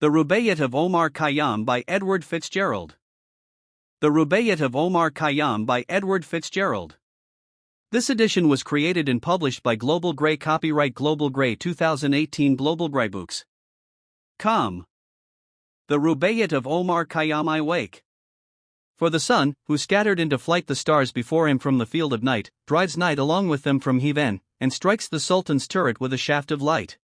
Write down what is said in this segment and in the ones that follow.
The Rubaiyat of Omar Khayyam by Edward FitzGerald. The Rubaiyat of Omar Khayyam by Edward FitzGerald. This edition was created and published by Global Grey. Copyright Global Grey 2018. Global Grey Books. The Rubaiyat of Omar Khayyam. I wake. For the sun, who scattered into flight the stars before him from the field of night, drives night along with them from heaven, and strikes the Sultan's turret with a shaft of light.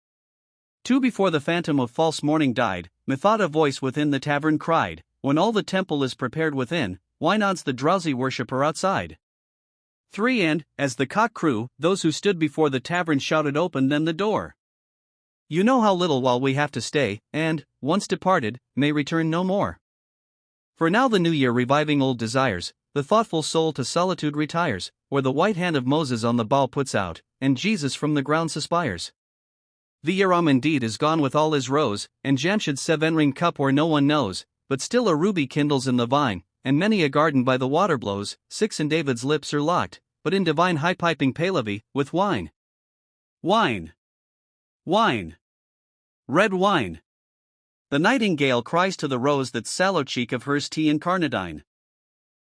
2 Before the phantom of false morning died, methought a voice within the tavern cried, when all the temple is prepared within, why nods the drowsy worshipper outside? 3 And, as the cock crew, those who stood before the tavern shouted, open then the door. You know how little while we have to stay, and, once departed, may return no more. For now the new year reviving old desires, the thoughtful soul to solitude retires, where the white hand of Moses on the bough puts out, and Jesus from the ground suspires. The year indeed is gone with all his rose, and Jamshid's 7-ring cup where no one knows, but still a ruby kindles in the vine, and many a garden by the water blows. 6 And David's lips are locked, but in divine high-piping Pahlavi, with wine. Wine! Wine! Red wine! The nightingale cries to the rose that sallow cheek of hers tea incarnadine.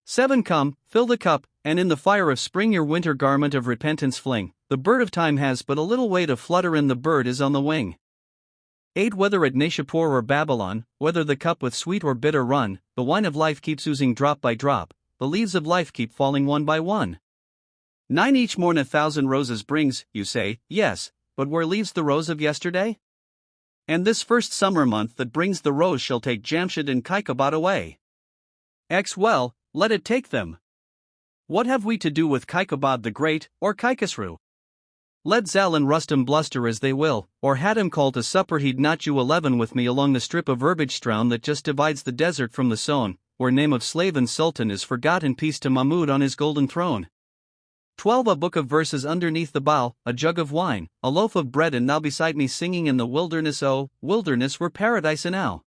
7 Come, fill the cup, and in the fire of spring your winter garment of repentance fling. The bird of time has but a little way to flutter and the bird is on the wing. 8 Whether at Nishapur or Babylon, whether the cup with sweet or bitter run, the wine of life keeps oozing drop by drop, the leaves of life keep falling one by one. 9 Each morn 1,000 roses brings, you say, yes, but where leaves the rose of yesterday? And this first summer month that brings the rose shall take Jamshid and Kaikabad away. Well, let it take them. What have we to do with Kaikabad the Great, or Kaikhosru? Let Zal and Rustum bluster as they will, or had him call to supper, he'd not you 11 with me along the strip of herbage strewn that just divides the desert from the sown, where name of slave and sultan is forgotten. Peace to Mahmud on his golden throne. 12 A book of verses underneath the bough, a jug of wine, a loaf of bread, and now beside me singing in the wilderness. Oh, wilderness were paradise enow.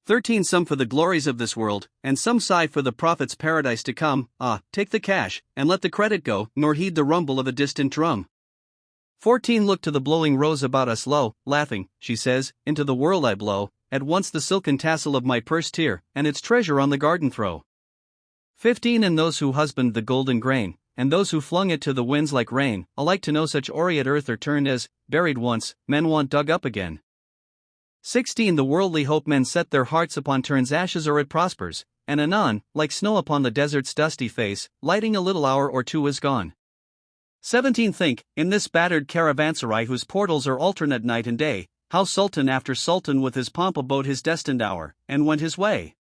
13 Some for the glories of this world, and some sigh for the prophet's paradise to come. Take the cash, and let the credit go, nor heed the rumble of a distant drum. 14 Look to the blowing rose about us, lo, laughing, she says, into the world I blow, at once the silken tassel of my purse tear, and its treasure on the garden throw. 15 And those who husband the golden grain, and those who flung it to the winds like rain, alike to no such aureate earth are turned as, buried once, men want dug up again. 16 The worldly hope men set their hearts upon turns ashes or it prospers, and anon, like snow upon the desert's dusty face, lighting a little hour or two is gone. 17 Think, in this battered caravanserai whose portals are alternate night and day, how sultan after sultan with his pomp abode his destined hour, and went his way.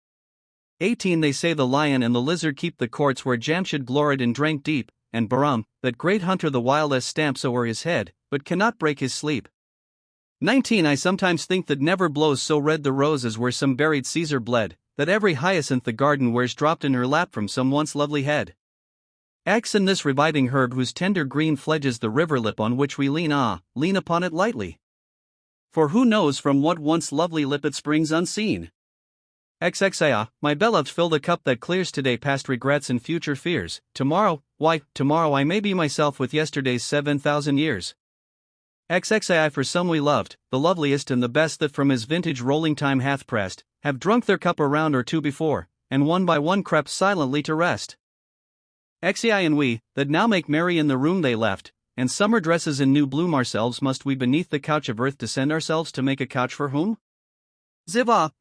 18 They say the lion and the lizard keep the courts where Jamshid gloried and drank deep, and Bahram, that great hunter the while stamps o'er his head, but cannot break his sleep. 19 I sometimes think that never blows so red the rose as where some buried Caesar bled, that every hyacinth the garden wears dropped in her lap from some once lovely head. And this reviving herb whose tender green fledges the river lip on which we lean, lean upon it lightly. For who knows from what once lovely lip it springs unseen? My beloved, fill the cup that clears today past regrets and future fears. Tomorrow, why, tomorrow I may be myself with yesterday's 7,000 years. For some we loved, the loveliest and the best that from his vintage rolling time hath pressed, have drunk their cup a round or two before, and one by one crept silently to rest. And we, that now make merry in the room they left, and summer dresses in new bloom ourselves, must we beneath the couch of earth descend ourselves to make a couch for whom?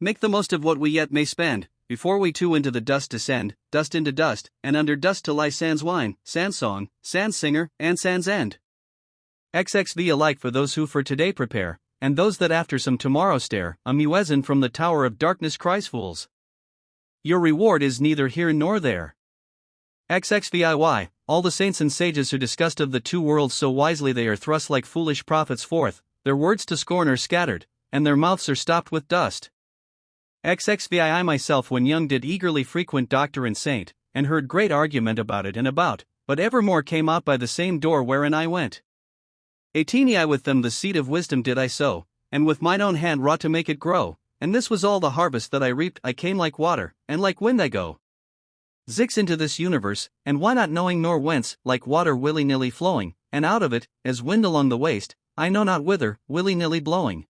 Make the most of what we yet may spend, before we too into the dust descend, dust into dust, and under dust to lie sans wine, sans song, sans singer, and sans end. Alike for those who for today prepare, and those that after some tomorrow stare. A muezzin from the tower of darkness cries, fools, your reward is neither here nor there. All the saints and sages who discussed of the two worlds so wisely they are thrust like foolish prophets forth, their words to scorn are scattered, and their mouths are stopped with dust. I myself when young did eagerly frequent doctor and saint, and heard great argument about it and about, but evermore came out by the same door wherein I went. 18 I with them the seed of wisdom did I sow, and with mine own hand wrought to make it grow, and this was all the harvest that I reaped. I came like water, and like wind I go. Into this universe, and why not knowing nor whence, like water willy-nilly flowing, and out of it, as wind along the waste, I know not whither, willy-nilly blowing.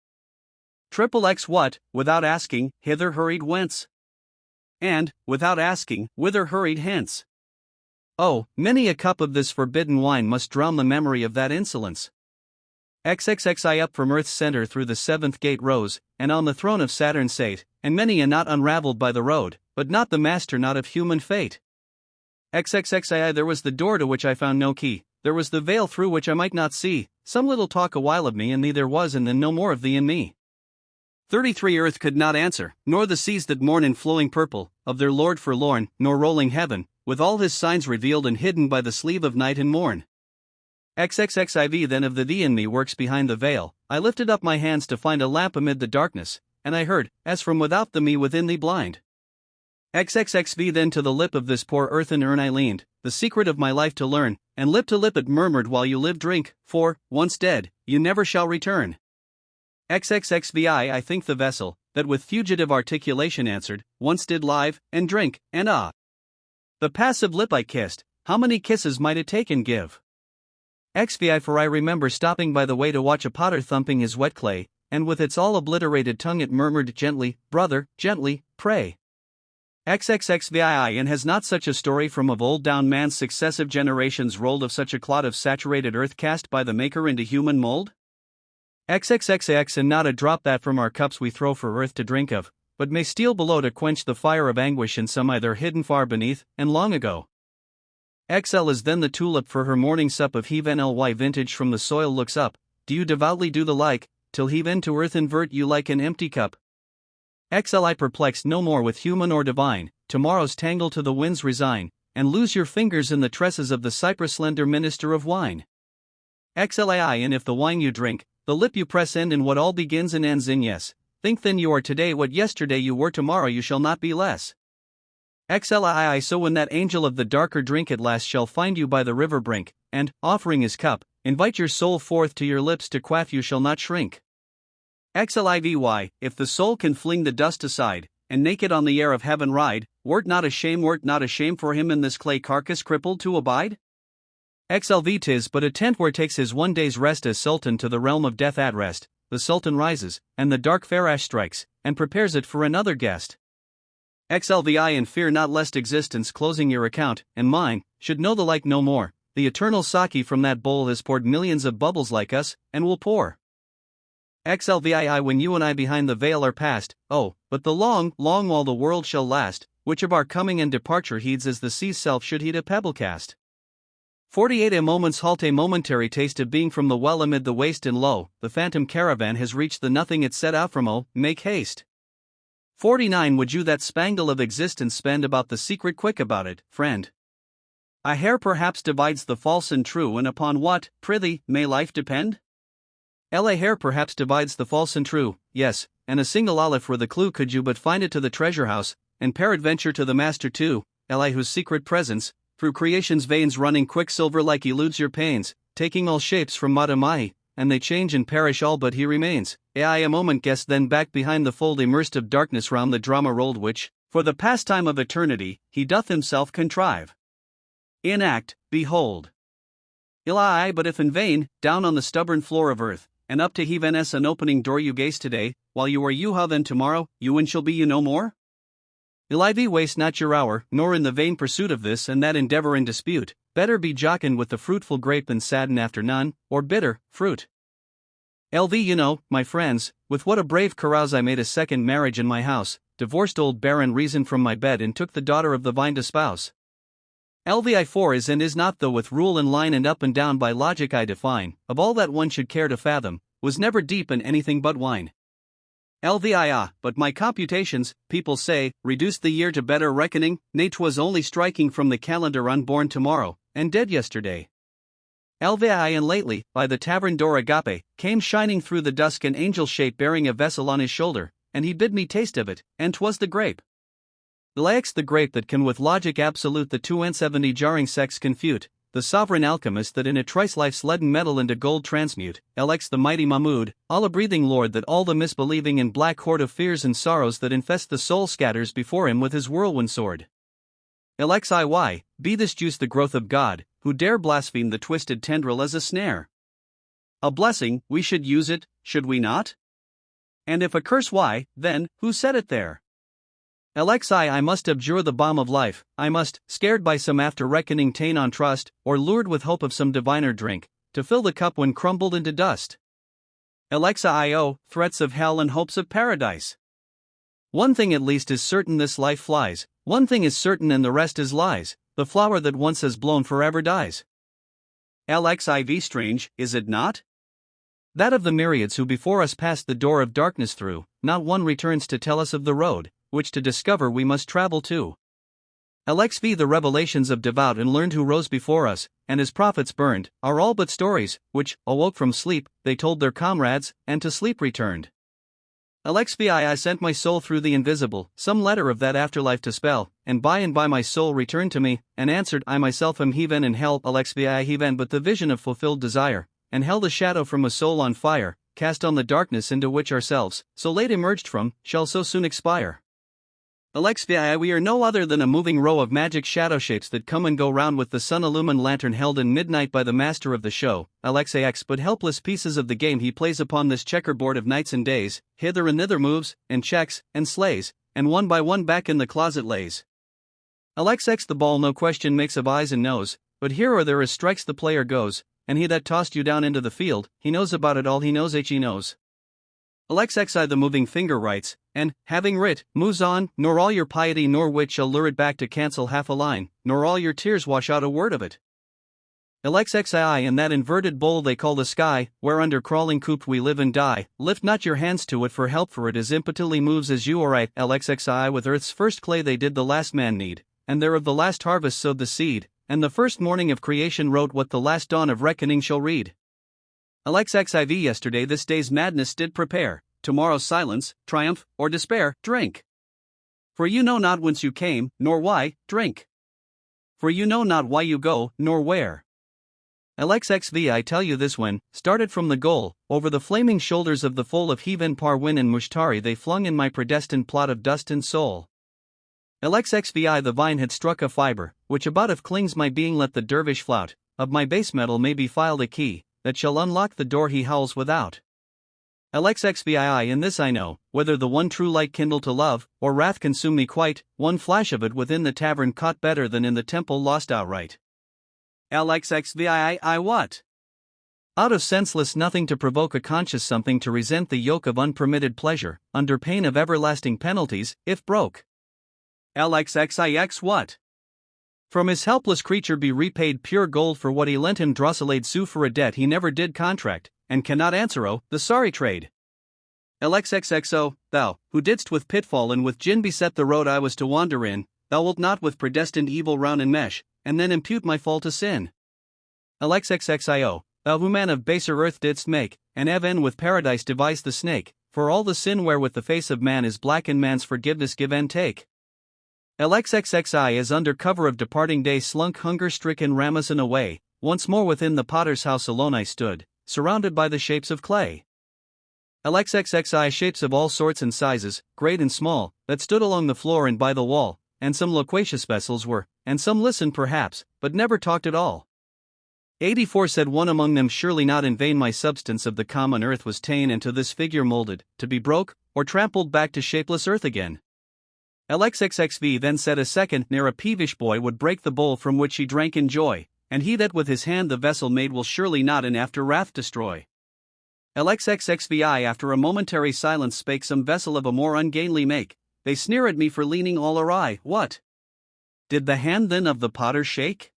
Triple X what, without asking, hither hurried whence? And, without asking, whither hurried hence? Oh, many a cup of this forbidden wine must drown the memory of that insolence. XXXI up from earth's center through the seventh gate rose, and on the throne of Saturn sate, and many a knot unraveled by the road, but not the master knot of human fate. XXXII there was the door to which I found no key, there was the veil through which I might not see, some little talk a while of me and thee there was and then no more of thee and me. 33 Earth could not answer, nor the seas that mourn in flowing purple, of their Lord forlorn, nor rolling heaven, with all his signs revealed and hidden by the sleeve of night and morn. XXXIV then of the thee and me works behind the veil, I lifted up my hands to find a lamp amid the darkness, and I heard, as from without the me within thee blind. XXXV then to the lip of this poor earthen urn I leaned, the secret of my life to learn, and lip to lip it murmured while you live drink, for, once dead, you never shall return. XXXVI I think the vessel, that with fugitive articulation answered, once did live, and drink, and ah! The passive lip I kissed, how many kisses might it take and give? XVI for I remember stopping by the way to watch a potter thumping his wet clay, and with its all obliterated tongue it murmured gently, brother, gently, pray. XXXVII and has not such a story from of old down man's successive generations rolled of such a clod of saturated earth cast by the Maker into human mold? XXXX and not a drop that from our cups we throw for earth to drink of, but may steal below to quench the fire of anguish in some either hidden far beneath, and long ago. XL is then the tulip for her morning sup of heave NLY vintage from the soil looks up, do you devoutly do the like, till heave into earth invert you like an empty cup? XLI perplexed no more with human or divine, tomorrow's tangle to the winds resign, and lose your fingers in the tresses of the cypress slender minister of wine. XLAI and if the wine you drink, the lip you press end in what all begins and ends in yes, think then you are today what yesterday you were tomorrow you shall not be less. XLII so when that angel of the darker drink at last shall find you by the river brink, and, offering his cup, invite your soul forth to your lips to quaff you shall not shrink. XLIVY, if the soul can fling the dust aside, and naked on the air of heaven ride, wert not a shame for him in this clay carcass crippled to abide? XLV 'tis but a tent where takes his one day's rest as sultan to the realm of death at rest, the sultan rises, and the dark farash strikes, and prepares it for another guest. XLVI and fear not lest existence closing your account, and mine, should know the like no more, the eternal sake from that bowl has poured millions of bubbles like us, and will pour. XLVII when you and I behind the veil are past, oh, but the long, long while the world shall last, which of our coming and departure heeds as the sea's self should heed a pebble cast. 48 a moment's halt a momentary taste of being from the well amid the waste and lo, the phantom caravan has reached the nothing it set out from oh, make haste. 49 would you that spangle of existence spend about the secret quick about it, friend? A hair perhaps divides the false and true and upon what, prithee, may life depend? A hair perhaps divides the false and true, yes, and a single olive were the clue could you but find it to the treasure house, and peradventure to the master too, Li whose secret presence, through creation's veins running quicksilver like eludes your pains, taking all shapes from Madamai, and they change and perish all but he remains. Ai a moment guessed then back behind the fold immersed of darkness round the drama rolled which, for the pastime of eternity, he doth himself contrive. In act, behold. Ili but if in vain, down on the stubborn floor of earth, and up to heaven as an opening door you gaze today, while you are you how then tomorrow, you and shall be you no more? Ili waste not your hour, nor in the vain pursuit of this and that endeavor and dispute, better be jocund with the fruitful grape than sadden after none, or bitter, fruit. LV you know, my friends, with what a brave carouse I made a second marriage in my house, divorced old Baron Reason from my bed and took the daughter of the vine to spouse. LVI 4 is and is not though with rule and line and up and down by logic I define, of all that one should care to fathom, was never deep in anything but wine. LVIA, but my computations, people say, reduced the year to better reckoning, nay 'twas only striking from the calendar unborn tomorrow, and dead yesterday. LVI and lately, by the tavern door agape, came shining through the dusk an angel shape bearing a vessel on his shoulder, and he bid me taste of it, and 'twas the grape. Laix the grape that can with logic absolute the 270 jarring sects confute, the sovereign alchemist that in a trice life's leaden metal into gold transmute, LX the mighty Mahmud, Allah-breathing Lord that all the misbelieving and black horde of fears and sorrows that infest the soul scatters before him with his whirlwind sword. LXIY, be this juice the growth of God, who dare blaspheme the twisted tendril as a snare? A blessing, we should use it, should we not? And if a curse why, then, who said it there? Alexei, I must abjure the balm of life, I must, scared by some after reckoning tain on trust, or lured with hope of some diviner drink, to fill the cup when crumbled into dust. Alexei, threats of hell and hopes of paradise. One thing at least is certain, this life flies, one thing is certain and the rest is lies, the flower that once has blown forever dies. Alexei, strange, is it not? That of the myriads who before us passed the door of darkness through, not one returns to tell us of the road, which to discover we must travel to. Alexei, the revelations of devout and learned who rose before us, and his prophets burned, are all but stories, which, awoke from sleep, they told their comrades, and to sleep returned. Alexei, I sent my soul through the invisible, some letter of that afterlife to spell, and by my soul returned to me, and answered, I myself am heaven and hell. Alexei, heaven but the vision of fulfilled desire, and hell the shadow from a soul on fire, cast on the darkness into which ourselves, so late emerged from, shall so soon expire. Alexei, we are no other than a moving row of magic shadow shapes that come and go round with the sun-illumined lantern held in midnight by the master of the show, Alexei, but helpless pieces of the game he plays upon this checkerboard of nights and days, hither and thither moves, and checks, and slays, and one by one back in the closet lays. Alexei, the ball no question makes of eyes and nose, but here or there as strikes the player goes, and he that tossed you down into the field, he knows about it all, he knows he knows. Alexei, the moving finger writes, and, having writ, moves on, nor all your piety nor wit shall lure it back to cancel half a line, nor all your tears wash out a word of it. Alexei, in that inverted bowl they call the sky, whereunder crawling cooped we live and die, lift not your hands to it for help, for it as impotently moves as you or I. Alexei, with earth's first clay they did the last man knead, and there of the last harvest sowed the seed, and the first morning of creation wrote what the last dawn of reckoning shall read. Alexei, yesterday this day's madness did prepare, tomorrow's silence, triumph, or despair, drink. For you know not whence you came, nor why, drink. For you know not why you go, nor where. Alexei, I tell you this, when, started from the goal, over the flaming shoulders of the foal of Heaven Parwin and Mushtari they flung in my predestined plot of dust and soul. Alexei, the vine had struck a fibre, which about if clings my being, let the dervish flout, of my base metal may be filed a key, that shall unlock the door he howls without. Alexei, in this I know, whether the one true light kindle to love, or wrath consume me quite, one flash of it within the tavern caught better than in the temple lost outright. Alexei, I what? Out of senseless nothing to provoke a conscious something to resent the yoke of unpermitted pleasure, under pain of everlasting penalties, if broke. Alexei, what? From his helpless creature be repaid pure gold for what he lent him, drosselade sue for a debt he never did contract, and cannot answer, the sorry trade. Alexei, thou, who didst with pitfall and with gin beset the road I was to wander in, thou wilt not with predestined evil round and mesh, and then impute my fall to sin. Alexei, thou who man of baser earth didst make, and even with paradise devised the snake, for all the sin wherewith the face of man is black and man's forgiveness give and take. Alexei, as under cover of departing day slunk hunger-stricken Ramazan away, once more within the potter's house alone I stood, surrounded by the shapes of clay. Alexei, shapes of all sorts and sizes, great and small, that stood along the floor and by the wall, and some loquacious vessels were, and some listened perhaps, but never talked at all. 84 said one among them, surely not in vain my substance of the common earth was ta'en and to this figure moulded, to be broke, or trampled back to shapeless earth again. Alexei then said a second, ne'er a peevish boy would break the bowl from which he drank in joy, and he that with his hand the vessel made will surely not in after wrath destroy. Alexei, after a momentary silence spake, some vessel of a more ungainly make, they sneer at me for leaning all awry. What? Did the hand then of the potter shake?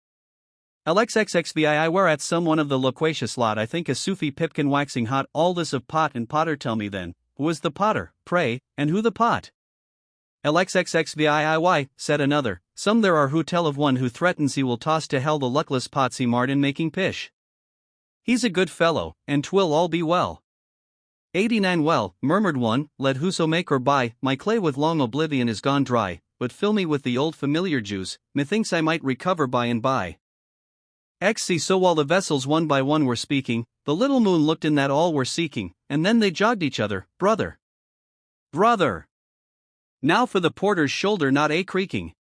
Alexei, whereat some one of the loquacious lot, I think a Sufi pipkin waxing hot, all this of pot and potter, tell me then, who is the potter, pray, and who the pot? Alexei, why, said another, some there are who tell of one who threatens he will toss to hell the luckless pots he marred in making pish. He's a good fellow, and 'twill all be well. 89 Well, murmured one, let whoso make or buy, my clay with long oblivion is gone dry, but fill me with the old familiar juice, methinks I might recover by and by. XC So while the vessels one by one were speaking, the little moon looked in that all were seeking, and then they jogged each other, brother. Brother! Now for the porter's shoulder not a creaking.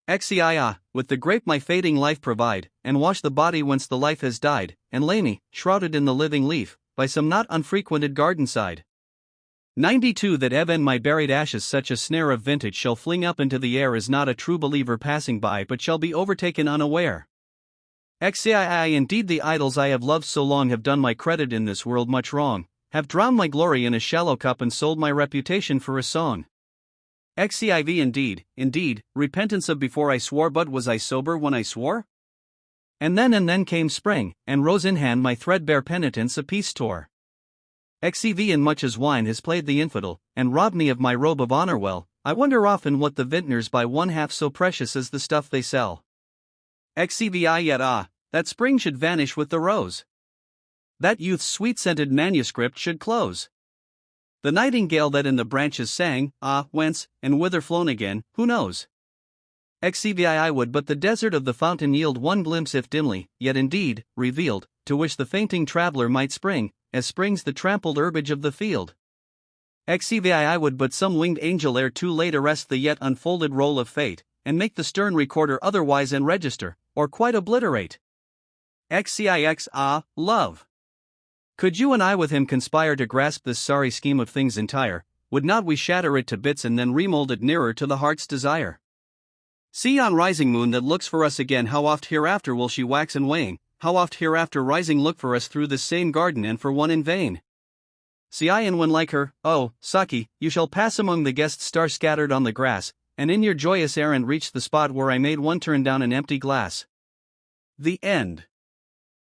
XCIA, with the grape my fading life provide, and wash the body whence the life has died, and lay me, shrouded in the living leaf, by some not unfrequented garden side. 92 That even my buried ashes such a snare of vintage shall fling up into the air is not a true believer passing by but shall be overtaken unaware. XCII Indeed the idols I have loved so long have done my credit in this world much wrong, have drowned my glory in a shallow cup and sold my reputation for a song. XCIV Indeed, repentance of before I swore, but was I sober when I swore? And then came spring, and rose in hand my threadbare penitence a peace tore. XCV In much as wine has played the infidel, and robbed me of my robe of honor well, I wonder often what the vintners buy one half so precious as the stuff they sell. XCVI Yet that spring should vanish with the rose. That youth's sweet-scented manuscript should close. The nightingale that in the branches sang, whence, and whither flown again, who knows? XCVI would but the desert of the fountain yield one glimpse if dimly, yet indeed, revealed, to which the fainting traveler might spring, as springs the trampled herbage of the field. XCVI would but some winged angel ere too late arrest the yet unfolded roll of fate, and make the stern recorder otherwise and register, or quite obliterate. XCIX love. Could you and I with him conspire to grasp this sorry scheme of things entire, would not we shatter it to bits and then remold it nearer to the heart's desire? See yon rising moon that looks for us again, how oft hereafter will she wax and wane, how oft hereafter rising look for us through this same garden and for one in vain. See I and when like her, oh, Saki, you shall pass among the guests star scattered on the grass, and in your joyous errand reach the spot where I made one turn down an empty glass. The end.